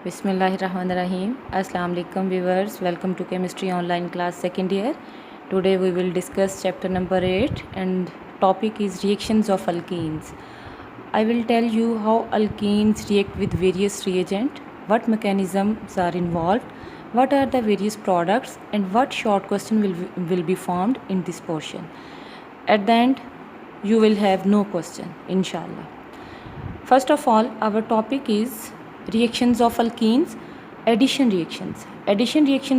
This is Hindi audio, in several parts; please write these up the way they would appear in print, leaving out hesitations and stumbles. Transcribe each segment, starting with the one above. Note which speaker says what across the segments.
Speaker 1: Bismillahirrahmanirrahim. Assalamu alaikum viewers. Welcome to chemistry online class second year. Today we will discuss chapter number 8 and topic is reactions of alkenes. I will tell you how alkenes react with various reagent, what mechanisms are involved, what are the various products and what short question will be formed in this portion. At the end you will have no question inshallah. First of all, our topic is reactions of alkenes. Addition reactions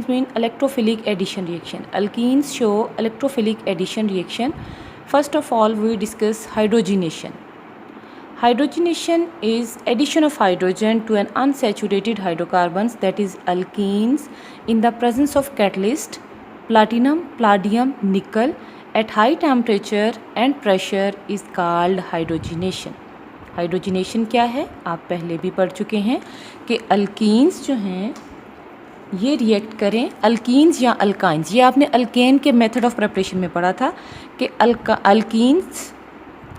Speaker 1: mean electrophilic addition reaction. Alkenes show electrophilic addition reaction. First of all, we discuss hydrogenation. Hydrogenation is addition of hydrogen to an unsaturated hydrocarbons, that is alkenes, in the presence of catalyst platinum, palladium, nickel at high temperature and pressure is called hydrogenation. Hydrogenation क्या है, आप पहले भी पढ़ चुके हैं कि अल्कीन्स जो हैं ये रिएक्ट करें, अल्कीन्स या अल्काइंस, ये आपने अल्केन के मेथड ऑफ प्रिपरेशन में पढ़ा था कि अल्कीन्स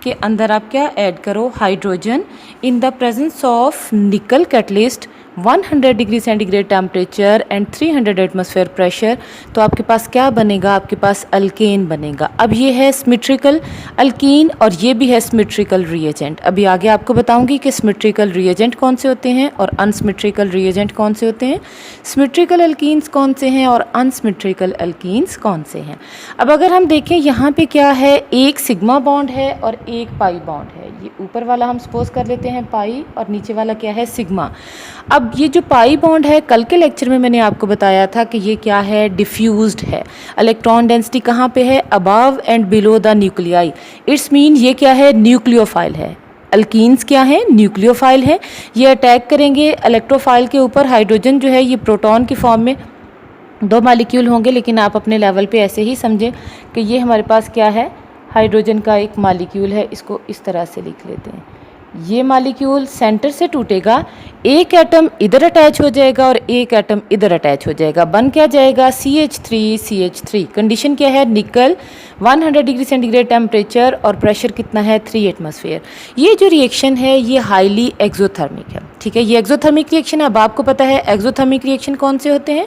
Speaker 1: के अंदर आप क्या ऐड करो, hydrogen in the presence of निकल catalyst 100 degree centigrade temperature and 300 atmosphere pressure, तो आपके पास क्या बनेगा, आपके पास अल्केन बनेगा. अब ये है सिमेट्रिकल अल्कीन और ये भी है सिमेट्रिकल रिएजेंट. अभी आगे आपको बताऊंगी कि सिमेट्रिकल रिएजेंट कौन से होते हैं और अनसिमेट्रिकल रिएजेंट कौन से होते हैं, सिमेट्रिकल अल्कीन्स कौन से हैं और अनसिमेट्रिकल अल्कीन्स कौन से हैं. अब अगर हम देखें यहाँ पे क्या है, एक सिग्मा बॉन्ड है और एक पाई बॉन्ड है. ये ऊपर वाला हम सपोज कर लेते हैं पाई और नीचे वाला क्या है, सिग्मा. अब ये जो पाई बॉन्ड है, कल के लेक्चर में मैंने आपको बताया था कि ये क्या है, डिफ्यूज्ड है. इलेक्ट्रॉन डेंसिटी कहाँ पे है, above and below the nuclei. It's mean ये क्या है, न्यूक्लियोफाइल है. अल्कीन्स क्या है, न्यूक्लियोफाइल है. ये अटैक करेंगे इलेक्ट्रोफाइल के ऊपर. हाइड्रोजन जो है ये प्रोटॉन की फॉर्म में 2 मालिक्यूल होंगे, लेकिन आप अपने लेवल पे ऐसे ही समझें कि ये हमारे पास क्या है, हाइड्रोजन का एक मालिक्यूल है. इसको इस तरह से लिख लेते हैं. ये मालिक्यूल सेंटर से टूटेगा, एक एटम इधर अटैच हो जाएगा और एक एटम इधर अटैच हो जाएगा. बन क्या जाएगा, CH3. कंडीशन क्या है, निकल 100 डिग्री सेंटीग्रेड टेम्परेचर और प्रेशर कितना है, 3 एटमॉस्फेयर. ये जो रिएक्शन है ये हाईली एक्सोथर्मिक है. ठीक है, ये एक्सोथर्मिक रिएक्शन है. अब आपको पता है एक्सोथर्मिक रिएक्शन कौन से होते हैं,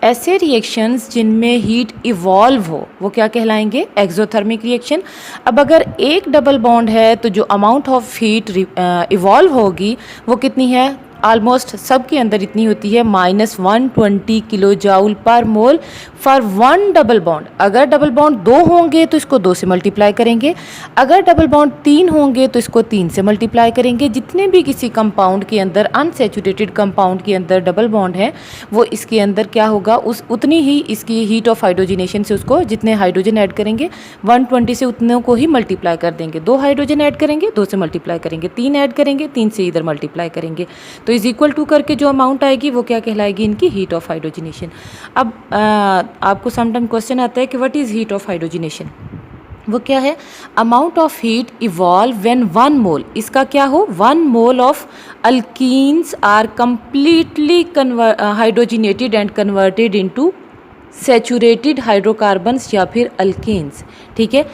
Speaker 1: ऐसे रिएक्शंस जिनमें हीट इवॉल्व हो वो क्या कहलाएंगे, एक्सोथर्मिक रिएक्शन. अब अगर एक डबल बॉन्ड है तो जो अमाउंट ऑफ हीट इवॉल्व होगी वो कितनी है, ऑलमोस्ट सब के अंदर इतनी होती है, -120 किलो जाउल पर मोल फॉर 1 डबल बॉन्ड. अगर डबल बॉन्ड 2 होंगे तो इसको 2 से मल्टीप्लाई करेंगे, अगर डबल बॉन्ड 3 होंगे तो इसको 3 से मल्टीप्लाई करेंगे. जितने भी किसी कंपाउंड के अंदर, अनसैचुरेटेड कंपाउंड के अंदर डबल बॉन्ड है वो इसके अंदर क्या होगा, उस उतनी ही इसकी हीट ऑफ हाइड्रोजनेशन से उसको जितने हाइड्रोजन ऐड करेंगे 120 से उतनों को ही मल्टीप्लाई कर देंगे. 2 हाइड्रोजन ऐड करेंगे 2 से मल्टीप्लाई करेंगे, 3 ऐड करेंगे 3 से इधर मल्टीप्लाई करेंगे, तो इज इक्वल टू करके जो अमाउंट आएगी वो क्या कहलाएगी, इनकी हीट ऑफ हाइड्रोजनेशन. अब आपको समटाइम क्वेश्चन आता है कि what is heat of hydrogenation. वो क्या है, amount of heat evolve when 1 mole, इसका क्या हो, 1 mole of alkenes are completely hydrogenated and converted into saturated hydrocarbons या फिर अल्केन्स. ठीक है,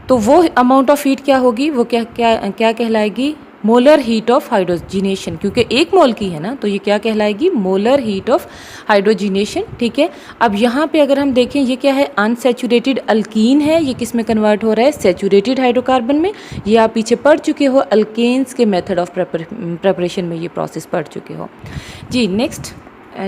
Speaker 1: तो वो अमाउंट ऑफ हीट क्या होगी, वो क्या कहलाएगी, मोलर हीट ऑफ हाइड्रोजिनेशन. क्योंकि 1 मोल की है ना, तो ये क्या कहलाएगी, मोलर हीट ऑफ हाइड्रोजिनेशन. ठीक है, अब यहाँ पे अगर हम देखें ये क्या है, अनसैचुरेटेड अल्कीन है, ये किस में कन्वर्ट हो रहा है, सैचुरेटेड हाइड्रोकार्बन में. ये आप पीछे पढ़ चुके हो, अल्केन्स के मेथड ऑफ प्रिपरेशन में ये प्रोसेस पढ़ चुके हो. जी नेक्स्ट,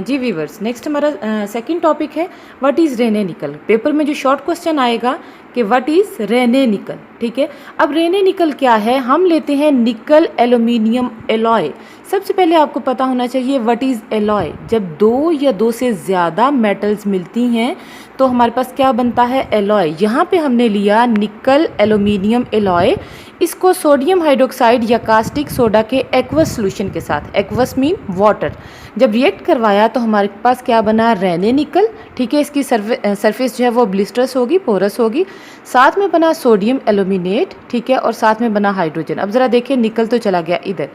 Speaker 1: जी वीवर्स, नेक्स्ट हमारा सेकंड टॉपिक है व्हाट इज़ रेने निकल. पेपर में जो शॉर्ट क्वेश्चन आएगा कि व्हाट इज़ रेने निकल. ठीक है, अब रेने निकल क्या है, हम लेते हैं निकल एल्यूमिनियम एलॉय. सबसे पहले आपको पता होना चाहिए व्हाट इज़ एलॉय. जब 2 या 2 से ज़्यादा मेटल्स मिलती हैं तो हमारे पास क्या बनता है, एलॉय. यहाँ पे हमने लिया निकल एल्यूमिनियम एलॉय. इसको सोडियम हाइड्रोक्साइड या कास्टिक सोडा के एक्वस सोल्यूशन के साथ, एक्वस मीन वाटर, जब रिएक्ट करवाया तो हमारे पास क्या बना, रेने निकल. ठीक है, इसकी सरफेस जो है वो ब्लिस्टरस होगी, पोरस होगी. साथ में बना सोडियम एल्यूमिनेट. ठीक है, और साथ में बना हाइड्रोजन. अब ज़रा देखिए, निकल तो चला गया इधर,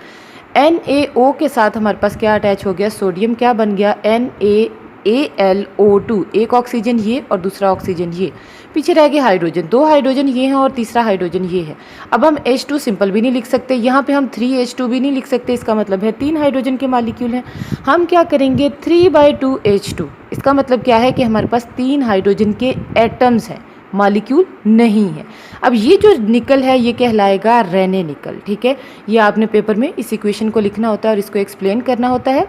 Speaker 1: NaO के साथ हमारे पास क्या अटैच हो गया, सोडियम क्या बन गया, Na AlO2, एक ऑक्सीजन ये और दूसरा ऑक्सीजन ये, पीछे रह गए हाइड्रोजन, 2 हाइड्रोजन ये हैं और तीसरा हाइड्रोजन ये है। अब हम H2 सिंपल भी नहीं लिख सकते, यहाँ पे हम 3H2 भी नहीं लिख सकते, इसका मतलब है 3 हाइड्रोजन के मॉलिक्यूल हैं। हम क्या करेंगे 3/2H2, इसका मतलब क्या है कि हमारे पास 3 हाइड्रोजन के एटम्स हैं, मॉलिक्यूल नहीं है। अब ये जो निकल है ये कहलाएगा रेने निकल, ठीक है। ये आपने पेपर में इस इक्वेशन को लिखना होता है और इसको एक्सप्लेन करना होता है।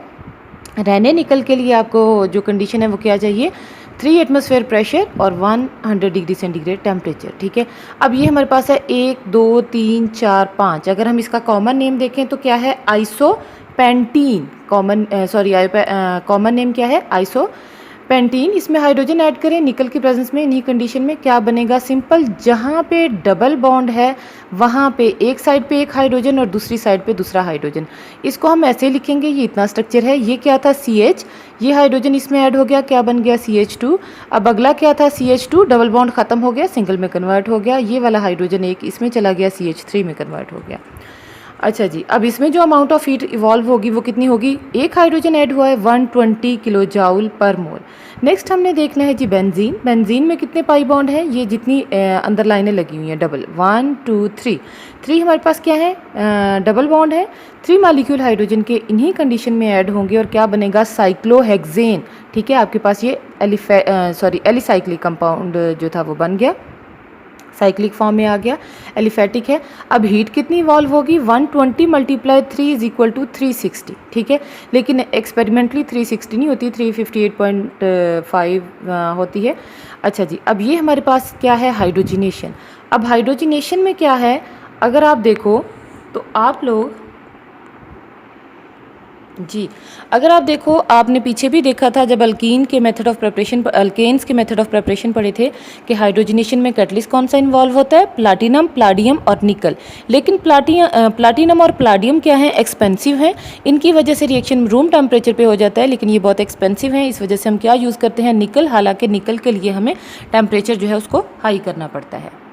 Speaker 1: रेने निकल के लिए आपको जो कंडीशन है वो क्या चाहिए, 3 एटमॉस्फेयर प्रेशर और 100 डिग्री सेंटीग्रेड टेम्परेचर, ठीक है। अब ये हमारे पास है 1 2 3 4 5, अगर हम इसका कॉमन नेम देखें तो क्या है, आइसोपेंटीन। कॉमन नेम क्या है, आइसोपेंटीन। इसमें हाइड्रोजन ऐड करें निकल की प्रेजेंस में, इन्हीं कंडीशन में क्या बनेगा, सिंपल, जहाँ पे डबल बॉन्ड है वहाँ पे एक साइड पे एक हाइड्रोजन और दूसरी साइड पे दूसरा हाइड्रोजन। इसको हम ऐसे लिखेंगे, ये इतना स्ट्रक्चर है। ये क्या था, CH, ये हाइड्रोजन इसमें ऐड हो गया, क्या बन गया, CH2। अब अगला क्या था, CH2, डबल बॉन्ड खत्म हो गया, सिंगल में कन्वर्ट हो गया, ये वाला हाइड्रोजन एक इसमें चला गया, CH3 में कन्वर्ट हो गया। अच्छा जी, अब इसमें जो अमाउंट ऑफ हीट इवॉल्व होगी वो कितनी होगी, एक हाइड्रोजन ऐड हुआ है 120 किलो जाउल पर मोल। नेक्स्ट हमने देखना है जी बेंजीन। बेंजीन में कितने पाई बॉन्ड हैं, ये जितनी अंदर लाइनें लगी हुई हैं डबल, 1 2 3, 3 हमारे पास क्या है, डबल बॉन्ड है, 3 मॉलिक्यूल हाइड्रोजन के इन्हीं कंडीशन में ऐड होंगे और क्या बनेगा, साइक्लोहेक्सेन, ठीक है। आपके पास ये एलिसाइक्लिक कंपाउंड जो था वो बन गया, साइक्लिक फॉर्म में आ गया, एलिफेटिक है। अब हीट कितनी इवॉल्व होगी, 120 × 3 = 360, ठीक है। लेकिन एक्सपेरिमेंटली 360 नहीं होती, 358.5 होती है। अच्छा जी, अब ये हमारे पास क्या है, हाइड्रोजिनेशन। अब हाइड्रोजिनेशन में क्या है, अगर आप देखो तो आप लोग जी, अगर आप देखो, आपने पीछे भी देखा था जब अल्केन्स के मेथड ऑफ प्रिपरेशन पढ़े थे कि हाइड्रोजनेशन में कैटलिस्ट कौन सा इन्वॉल्व होता है, प्लाटिनम, प्लाडियम और निकल। लेकिन प्लाटिनम और प्लाडियम क्या है, एक्सपेंसिव हैं, इनकी वजह से रिएक्शन रूम टेम्परेचर पे हो जाता है, लेकिन ये बहुत एक्सपेंसिव हैं, इस वजह से हम क्या यूज़ करते हैं, निकल। हालांकि निकल के लिए हमें टेम्परेचर जो है उसको हाई करना पड़ता है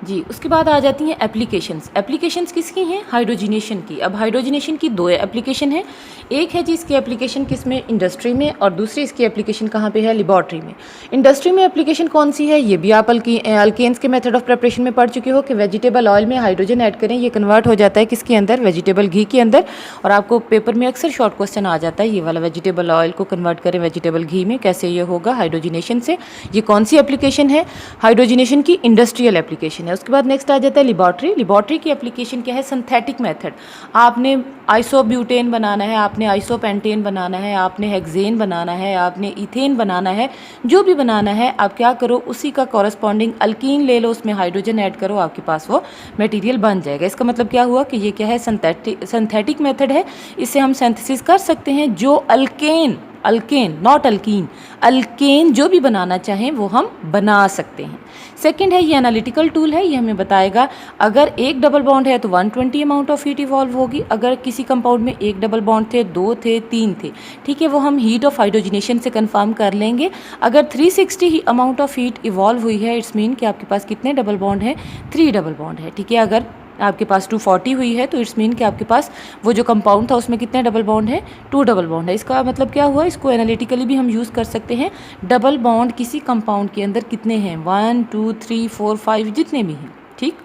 Speaker 1: जी। उसके बाद आ जाती हैं एप्लीकेशंस। एप्लीकेशंस किसकी हैं, हाइड्रोजिनेशन की। अब हाइड्रोजिनेशन की 2 एप्लीकेशन है, एक है जी इसकी एप्लीकेशन किस में, इंडस्ट्री में, और दूसरी इसकी एप्लीकेशन कहाँ पे है, लेबॉर्ट्री में। इंडस्ट्री में एप्लीकेशन कौन सी है, ये भी आप अल्केन्स के मेथड ऑफ प्रिपरेशन में पढ़ चुके हो कि वेजिटेबल ऑयल में हाइड्रोजन ऐड करें, ये कन्वर्ट हो जाता है किसके अंदर, वेजिटेबल घी के अंदर। और आपको पेपर में अक्सर शॉर्ट क्वेश्चन आ जाता है, ये वाला वेजिटेबल ऑयल को कन्वर्ट करें वेजिटेबल घी में, कैसे ये होगा हाइड्रोजिनेशन से। ये कौन सी एप्लीकेशन है, हाइड्रोजिनेशन की इंडस्ट्रियल एप्लीकेशन है। उसके बाद नेक्स्ट आ जाता है लेबॉर्ट्री। लेबॉर्ट्री की एप्लीकेशन क्या है, सिंथेटिक मेथड। आपने आइसोब्यूटेन बनाना है, आपने आइसोपेंटेन बनाना है, आपने हेक्सेन बनाना है, आपने इथेन बनाना है, जो भी बनाना है आप क्या करो, उसी का कॉरस्पॉन्डिंग अल्कीन ले लो, उसमें हाइड्रोजन ऐड करो, आपके पास वो मटेरियल बन जाएगा। इसका मतलब क्या हुआ कि ये क्या है, सिंथेटिक मेथड है, इससे हम सिंथेसिस कर सकते हैं जो अल्केन नॉट अल्कीन, अल्केन जो भी बनाना चाहें वो हम बना सकते हैं। सेकंड है ये एनालिटिकल टूल है, ये हमें बताएगा अगर एक डबल बॉन्ड है तो 120 अमाउंट ऑफ हीट इवॉल्व होगी, अगर किसी कंपाउंड में एक डबल बॉन्ड थे, 2 थे, 3 थे, ठीक है, वो हम हीट ऑफ हाइड्रोजिनेशन से कंफर्म कर लेंगे। अगर 360 अमाउंट ऑफ हीट इवॉल्व हुई है, इट्स मीन कि आपके पास कितने डबल बॉन्ड है, 3 डबल बॉन्ड है, ठीक है। अगर आपके पास 240 हुई है तो इट्स मीन कि आपके पास वो जो कंपाउंड था उसमें कितने डबल बॉन्ड है, 2 डबल बॉन्ड है। इसका मतलब क्या हुआ, इसको एनालिटिकली भी हम यूज़ कर सकते हैं, डबल बॉन्ड किसी कंपाउंड के अंदर कितने हैं, 1 2 3 4 5 जितने भी हैं, ठीक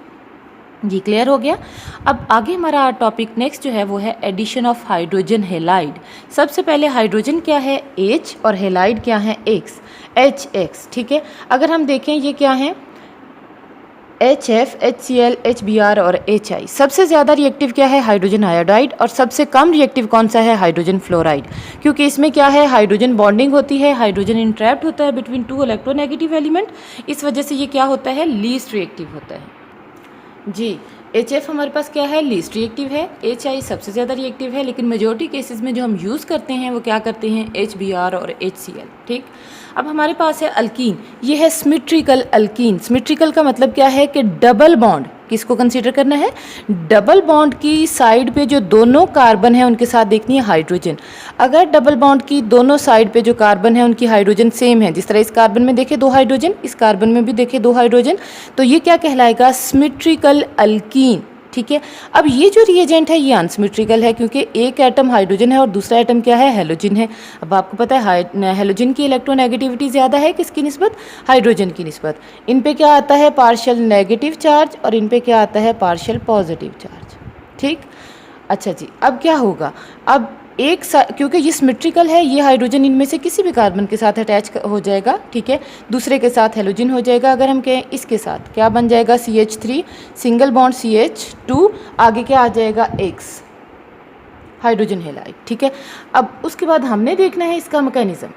Speaker 1: जी, क्लियर हो गया। अब आगे हमारा टॉपिक नेक्स्ट जो है वो है एडिशन ऑफ हाइड्रोजन हेलाइड। सबसे पहले हाइड्रोजन क्या है, H, और हेलाइड क्या है, X, HX, ठीक है। अगर हम देखें ये क्या है, HF, HCl, HBr और HI। सबसे ज़्यादा रिएक्टिव क्या है, हाइड्रोजन आयोडाइड, और सबसे कम रिएक्टिव कौन सा है, हाइड्रोजन फ्लोराइड। क्योंकि इसमें क्या है, हाइड्रोजन बॉन्डिंग होती है, हाइड्रोजन इंट्रैप्ट होता है बिटवीन 2 इलेक्ट्रोनेगेटिव एलिमेंट, इस वजह से ये क्या होता है, लीस्ट रिएक्टिव होता है जी। HF हमारे पास क्या है, लीस्ट रिएक्टिव है, HI सबसे ज़्यादा रिएक्टिव है, लेकिन मेजॉरिटी केसेस में जो हम यूज़ करते हैं वो क्या करते हैं, HBr और HCl, ठीक। अब हमारे पास है अल्कीन, ये है सिमेट्रिकल अल्कीन। सिमेट्रिकल का मतलब क्या है कि डबल बॉन्ड किसको कंसीडर करना है, डबल बॉन्ड की साइड पे जो दोनों कार्बन है उनके साथ देखनी है हाइड्रोजन। अगर डबल बॉन्ड की दोनों साइड पे जो कार्बन है उनकी हाइड्रोजन सेम है, जिस तरह इस कार्बन में देखे 2 हाइड्रोजन, इस कार्बन में भी देखे 2 हाइड्रोजन, तो ये क्या कहलाएगा, सिमेट्रिकल अल्कीन, ठीक है। अब ये जो रिएजेंट है ये अनसिमेट्रिकल है क्योंकि एक एटम हाइड्रोजन है और दूसरा एटम क्या है, हैलोजन है। अब आपको पता है हैलोजन की इलेक्ट्रोनेगेटिविटी ज़्यादा है किसकी निस्बत, हाइड्रोजन की निस्बत। इन पे क्या आता है, पार्शियल नेगेटिव चार्ज, और इन पे क्या आता है, पार्शियल पॉजिटिव चार्ज। ठीक, अच्छा जी। अब क्या होगा, अब क्योंकि ये सिमेट्रिकल है, ये हाइड्रोजन इनमें से किसी भी कार्बन के साथ अटैच हो जाएगा, ठीक है, दूसरे के साथ हेलोजन हो जाएगा। अगर हम कहें इसके साथ क्या बन जाएगा, CH3 सिंगल बॉन्ड CH2, आगे क्या आ जाएगा, X हाइड्रोजन हेलाइड। ठीक है, अब उसके बाद हमने देखना है इसका मैकेनिज्म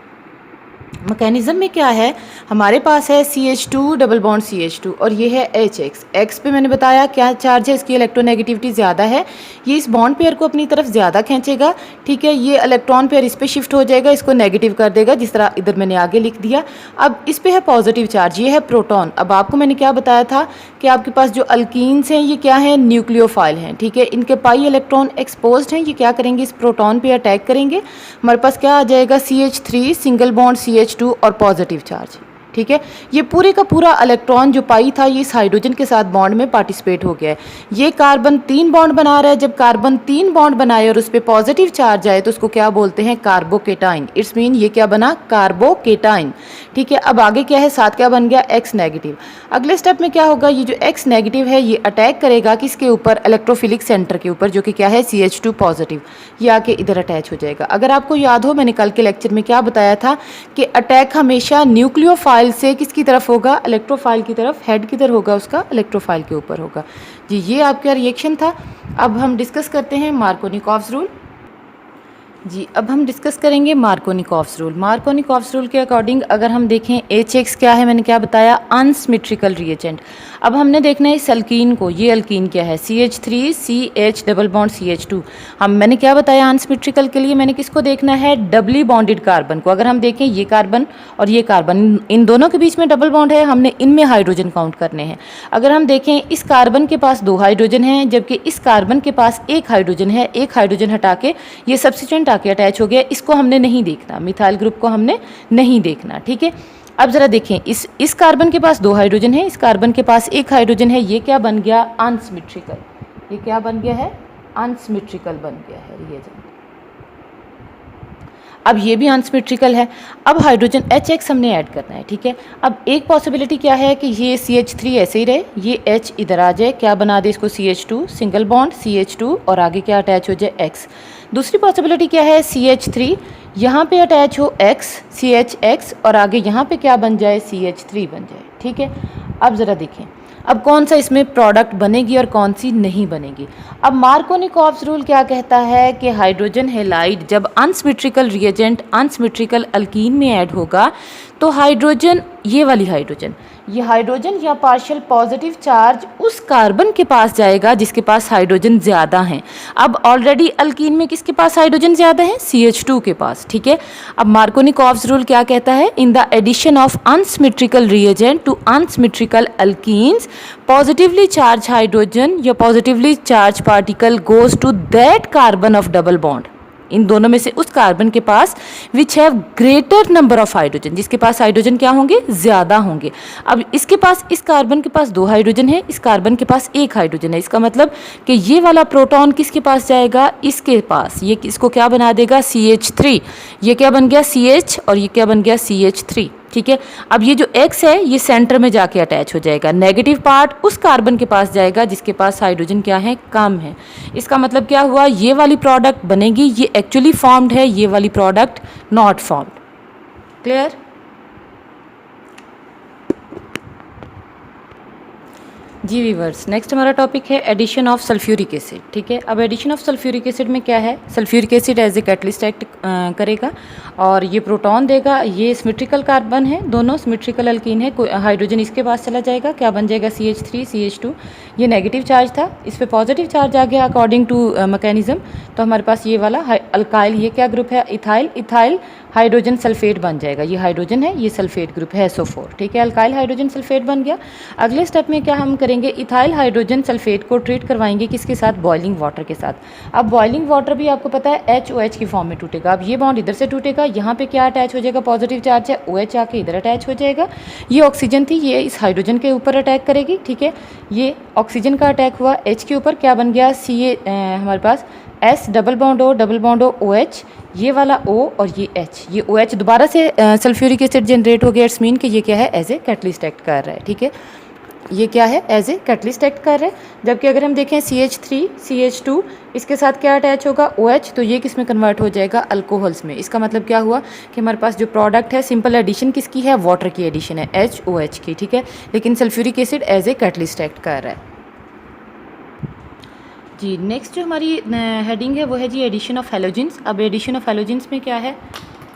Speaker 1: में क्या है, हमारे पास है CH2 डबल बॉन्ड CH2 और ये है HX। X पे मैंने बताया क्या चार्ज है, इसकी इलेक्ट्रोनेगेटिविटी ज़्यादा है, ये इस बॉन्ड पेयर को अपनी तरफ ज़्यादा खींचेगा। ठीक है, ये इलेक्ट्रॉन पेयर इस पे शिफ्ट हो जाएगा, इसको नेगेटिव कर देगा, जिस तरह इधर मैंने आगे लिख दिया। अब इस पे है पॉजिटिव चार्ज, ये है प्रोटॉन। अब आपको मैंने क्या बताया था कि आपके पास जो अल्कीन्स हैं ये क्या है, न्यूक्लियोफाइल हैं। ठीक है, इनके पाई इलेक्ट्रॉन एक्सपोज्ड हैं, ये क्या करेंगे, इस प्रोटॉन पे अटैक करेंगे। हमारे पास क्या आ जाएगा, CH3 सिंगल बॉन्ड CH2 और पॉजिटिव चार्ज। ठीक है, ये पूरे का पूरा इलेक्ट्रॉन जो पाई था ये इस हाइड्रोजन के साथ बॉन्ड में पार्टिसिपेट हो गया है। ये कार्बन 3 बॉन्ड बना रहा है, जब कार्बन 3 बॉन्ड बनाए और उस पर पॉजिटिव चार्ज आए तो उसको क्या बोलते हैं, कार्बोकेटाइन। इट्स मीन ये क्या बना, कार्बोकेटाइन। ठीक है, अब आगे क्या है, साथ क्या बन गया, X नेगेटिव। अगले स्टेप में क्या होगा, ये जो X नेगेटिव है ये अटैक करेगा किसके ऊपर, इलेक्ट्रोफिलिक सेंटर के ऊपर, जो कि क्या है, CH2 पॉजिटिव। ये आके इधर अटैच हो जाएगा। अगर आपको याद हो मैंने कल के लेक्चर में क्या बताया था कि अटैक हमेशा न्यूक्लियोफाइल से किसकी तरफ होगा, इलेक्ट्रोफाइल की तरफ, हेड किधर होगा उसका, इलेक्ट्रोफाइल के ऊपर होगा जी। ये आपका रिएक्शन था। अब हम डिस्कस करते हैं मार्कोनिकॉव्स रूल जी। अब हम डिस्कस करेंगे मार्कोनिकॉव्स रूल। मार्कोनिकॉव्स रूल के अकॉर्डिंग अगर हम देखें HX क्या है, मैंने क्या बताया, अनसिमेट्रिकल रिएजेंट। अब हमने देखना है इस अल्कीन को, ये अल्कीन क्या है, CH3 CH double bond CH2। मैंने क्या बताया, अनसिमेट्रिकल के लिए मैंने किसको देखना है, डबली बॉन्डेड कार्बन को। अगर हम देखें ये कार्बन और ये कार्बन, इन दोनों के बीच में डबल बॉन्ड है, हमने इनमें हाइड्रोजन काउंट करने हैं। अगर हम देखें इस कार्बन के पास 2 हाइड्रोजन हैं, जबकि इस कार्बन के पास 1 हाइड्रोजन है, 1 हाइड्रोजन हटा के ये सब्स्टिट्यूएंट आके अटैच हो गया, इसको हमने नहीं देखना, मिथाइल ग्रुप को हमने नहीं देखना। ठीक है, अब जरा देखें इस कार्बन के पास 2 हाइड्रोजन है, इस कार्बन के पास 1 हाइड्रोजन है, ये क्या बन गया, अनसिमेट्रिकल। ये क्या बन गया है, अनसिमेट्रिकल बन गया है रिएजेंट। अब ये भी अनसिमेट्रिकल है। अब हाइड्रोजन HX हमने ऐड करना है। ठीक है, अब एक पॉसिबिलिटी क्या है कि ये CH3 ऐसे ही रहे, ये H इधर आ जाए, क्या बना दे इसको, CH2 सिंगल बॉन्ड CH2 और आगे क्या अटैच हो जाए, X। दूसरी पॉसिबिलिटी क्या है, CH3 यहाँ पे अटैच हो X CHX और आगे यहाँ पे क्या बन जाए, CH3 बन जाए। ठीक है, अब ज़रा देखें अब कौन सा इसमें प्रोडक्ट बनेगी और कौन सी नहीं बनेगी। अब मार्कोनिकॉव्स रूल क्या कहता है कि हाइड्रोजन हेलाइड जब अनसिमेट्रिकल रिएजेंट अनसिमेट्रिकल अल्कीन में ऐड होगा तो हाइड्रोजन, ये वाली हाइड्रोजन, ये हाइड्रोजन या पार्शियल पॉजिटिव चार्ज उस कार्बन के पास जाएगा जिसके पास हाइड्रोजन ज़्यादा हैं। अब ऑलरेडी अल्कीन में किसके पास हाइड्रोजन ज़्यादा है, CH2 के पास। ठीक है, अब मार्कोनिकॉव्स रूल क्या कहता है, in the addition of unsymmetrical reagent to unsymmetrical alkenes positively charge hydrogen या positively charge particle goes to that carbon of double bond. इन दोनों में से उस कार्बन के पास which have greater number of hydrogen, जिसके पास हाइड्रोजन क्या होंगे, ज़्यादा होंगे। अब इसके पास, इस कार्बन के पास 2 हाइड्रोजन है, इस कार्बन के पास 1 हाइड्रोजन है। इसका मतलब कि ये वाला प्रोटॉन किसके पास जाएगा, इसके पास। ये इसको क्या बना देगा, CH3। ये क्या बन गया, CH और ये क्या बन गया, CH3। ठीक है, अब ये जो X है ये सेंटर में जाके अटैच हो जाएगा, नेगेटिव पार्ट उस कार्बन के पास जाएगा जिसके पास हाइड्रोजन क्या है, कम है। इसका मतलब क्या हुआ, ये वाली प्रोडक्ट बनेगी, ये एक्चुअली फॉर्म्ड है, ये वाली प्रोडक्ट नॉट फॉर्म्ड। क्लियर। जी वीवर्स, नेक्स्ट हमारा टॉपिक है एडिशन ऑफ सल्फ्यूरिक एसिड। ठीक है, अब एडिशन ऑफ सल्फ्यूरिक एसिड में क्या है, sulphuric acid as a catalyst act करेगा और ये प्रोटॉन देगा। ये सिमेट्रिकल कार्बन है, दोनों सिमेट्रिकल अल्कीन है, हाइड्रोजन इसके पास चला जाएगा, क्या बन जाएगा, CH3 CH2। ये नेगेटिव चार्ज था, इस पर पॉजिटिव चार्ज आ गया अकॉर्डिंग टू मैकेनिज्म, तो हमारे पास ये वाला अल्काइल, ये क्या ग्रुप है, इथाइल, इथाइल हाइड्रोजन सल्फेट बन जाएगा। ये हाइड्रोजन है, ये सल्फेट ग्रुप है SO4। ठीक है, अल्काइल हाइड्रोजन सल्फेट बन गया। अगले स्टेप में क्या हम करेंगे, करेंगे, इथाइल हाइड्रोजन सल्फेट को ट्रीट करवाएंगे किसके साथ, बॉइलिंग वाटर के साथ। अब बॉइलिंग वाटर भी आपको पता है HOH की फॉर्म में टूटेगा। अब ये बॉन्ड इधर से टूटेगा, यहाँ पे क्या अटैच हो जाएगा, पॉजिटिव चार्ज है, OH आके इधर अटैच हो जाएगा। ये ऑक्सीजन थी, ये इस हाइड्रोजन के ऊपर अटैक करेगी, ठीक है। ये ऑक्सीजन का अटैक हुआ H के ऊपर, क्या बन गया, Ca हमारे पास S double bond O OH, ये वाला O और ये H, ये OH दोबारा से सल्फ्यूरिक एसिड जनरेट हो गया। इट्स मीन कि ये क्या है, एज ए कैटलिस्ट एक्ट कर रहा है, ठीक है। ये क्या है, एज ए कैटलिस्ट एक्ट कर रहा है। जबकि अगर हम देखें CH3 CH2 इसके साथ क्या अटैच होगा, OH, तो ये किस में कन्वर्ट हो जाएगा, अल्कोहल्स में। इसका मतलब क्या हुआ कि हमारे पास जो प्रोडक्ट है सिंपल एडिशन किसकी है, वाटर की एडिशन है, HOH की, ठीक है। लेकिन sulphuric acid as a catalyst act कर रहा है जी। नेक्स्ट जो हमारी हेडिंग है वो है जी एडिशन ऑफ हैलोजेंस। अब एडिशन ऑफ हैलोजेंस में क्या है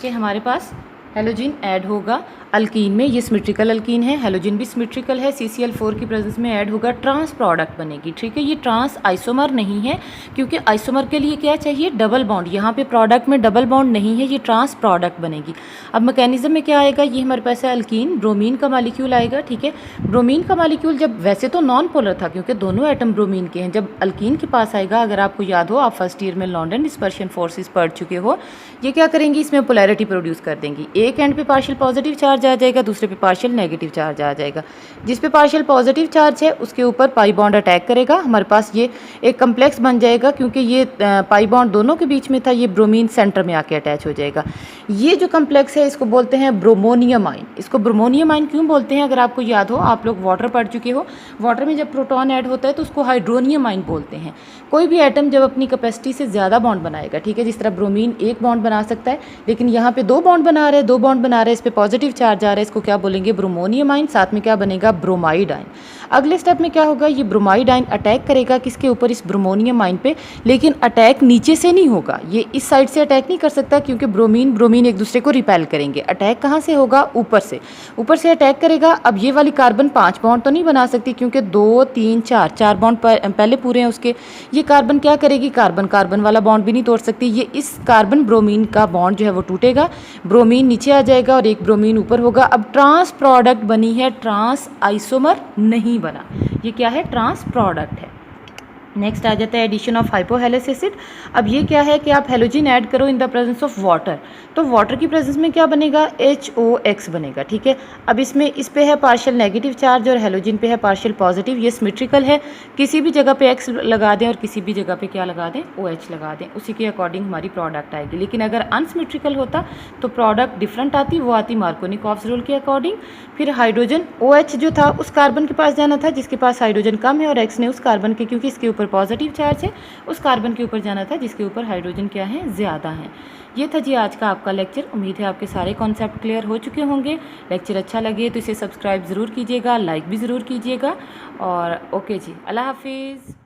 Speaker 1: कि हमारे पास हैलोजन ऐड होगा अल्कीन में, ये सिमेट्रिकल अल्कीन है, हैलोजन भी सिमेट्रिकल है, CCl4 की प्रेजेंस में ऐड होगा, ट्रांस प्रोडक्ट बनेगी, ठीक है। ये ट्रांस आइसोमर नहीं है, क्योंकि आइसोमर के लिए क्या चाहिए, डबल बॉन्ड। यहाँ पे प्रोडक्ट में डबल बॉन्ड नहीं है, ये ट्रांस प्रोडक्ट बनेगी। अब मैकेनिज्म में क्या आएगा, ये हमारे पास है अल्कीन, ब्रोमीन का मॉलिक्यूल आएगा, ठीक है। ब्रोमीन का मॉलिक्यूल जब वैसे तो नॉन पोलर था क्योंकि दोनों एटम ब्रोमीन के हैं, जब अल्कीन के पास आएगा, अगर आपको याद हो, आप फर्स्ट ईयर में लॉन्डन डिस्पर्शन फोर्सेस पढ़ चुके हो, ये क्या करेंगी, इसमें पोलैरिटी प्रोड्यूस कर देंगी। एक एंड पे पार्शियल पॉजिटिव चार्ज आ जाएगा, दूसरे पे पार्शियल नेगेटिव चार्ज आ जाएगा। जिस पे पार्शियल पॉजिटिव चार्ज है उसके ऊपर पाई बॉन्ड अटैक करेगा, हमारे पास ये एक कम्प्लेक्स बन जाएगा, क्योंकि ये पाई बॉन्ड दोनों के बीच में था, ये ब्रोमीन सेंटर में आके अटैच हो जाएगा। ये जो कम्प्लेक्स है इसको बोलते हैं ब्रोमोनियम आयन। इसको ब्रोमोनियम आयन क्यों बोलते हैं, अगर आपको याद हो, आप लोग वाटर पढ़ चुके हो, वाटर में जब प्रोटॉन ऐड होता है तो उसको हाइड्रोनियम आयन बोलते हैं। कोई भी एटम जब अपनी कैपेसिटी से ज़्यादा बॉन्ड बनाएगा, ठीक है, जिस तरह ब्रोमीन एक बॉन्ड बना सकता है, लेकिन यहाँ पे दो बॉन्ड बना रहे हैं, इस पे पॉजिटिव चार्ज आ रहा है, इसको क्या बोलेंगे, ब्रोमोनियम आयन। साथ में क्या बनेगा, ब्रोमाइड आयन। अगले स्टेप में क्या होगा, ये ब्रोमाइड आयन अटैक करेगा किसके ऊपर, इस ब्रोमोनियम आयन पे, लेकिन अटैक नीचे से नहीं होगा, ये इस साइड से अटैक नहीं कर सकता, क्योंकि ब्रोमीन एक दूसरे को रिपेल करेंगे। अटैक कहाँ से होगा, ऊपर से अटैक करेगा। अब ये वाली कार्बन 5 बॉन्ड तो नहीं बना सकती, क्योंकि 2 3 4 बॉन्ड पहले पूरे हैं उसके। ये कार्बन क्या करेगी, कार्बन वाला बॉन्ड भी नहीं तोड़ सकती, ये इस कार्बन ब्रोमीन का बॉन्ड जो है वो टूटेगा, ब्रोमीन नीचे आ जाएगा और एक ब्रोमीन ऊपर होगा। अब ट्रांस प्रोडक्ट बनी है, ट्रांस आइसोमर नहीं बना, ये क्या है, ट्रांस प्रोडक्ट है। नेक्स्ट आ जाता है एडिशन ऑफ हाइपोहेलेस एसिड। अब ये क्या है कि आप हेलोजन ऐड करो in the presence of water, तो वाटर की प्रेजेंस में क्या बनेगा, HOX बनेगा, ठीक है। अब इसमें इस पे है पार्शियल नेगेटिव चार्ज और हेलोजन पे है पार्शियल पॉजिटिव, ये सिमेट्रिकल है, किसी भी जगह पे X लगा दें और किसी भी जगह पे क्या लगा दें, OH लगा दें, उसी के अकॉर्डिंग हमारी प्रोडक्ट आएगी। लेकिन अगर अनसिमेट्रिकल होता तो प्रोडक्ट डिफरेंट आती, वो आती मार्कोनिकॉफ्स रूल के अकॉर्डिंग। फिर हाइड्रोजन OH जो था उस कार्बन के पास जाना था जिसके पास हाइड्रोजन कम है, और X ने उस कार्बन के, क्योंकि इसके ऊपर पॉजिटिव चार्ज है, उस कार्बन के ऊपर जाना था जिसके ऊपर हाइड्रोजन क्या है, ज़्यादा है। ये था जी आज का आपका लेक्चर। उम्मीद है आपके सारे कॉन्सेप्ट क्लियर हो चुके होंगे। लेक्चर अच्छा लगे तो इसे सब्सक्राइब ज़रूर कीजिएगा, लाइक भी ज़रूर कीजिएगा, और ओके जी, अल्लाह हाफिज़।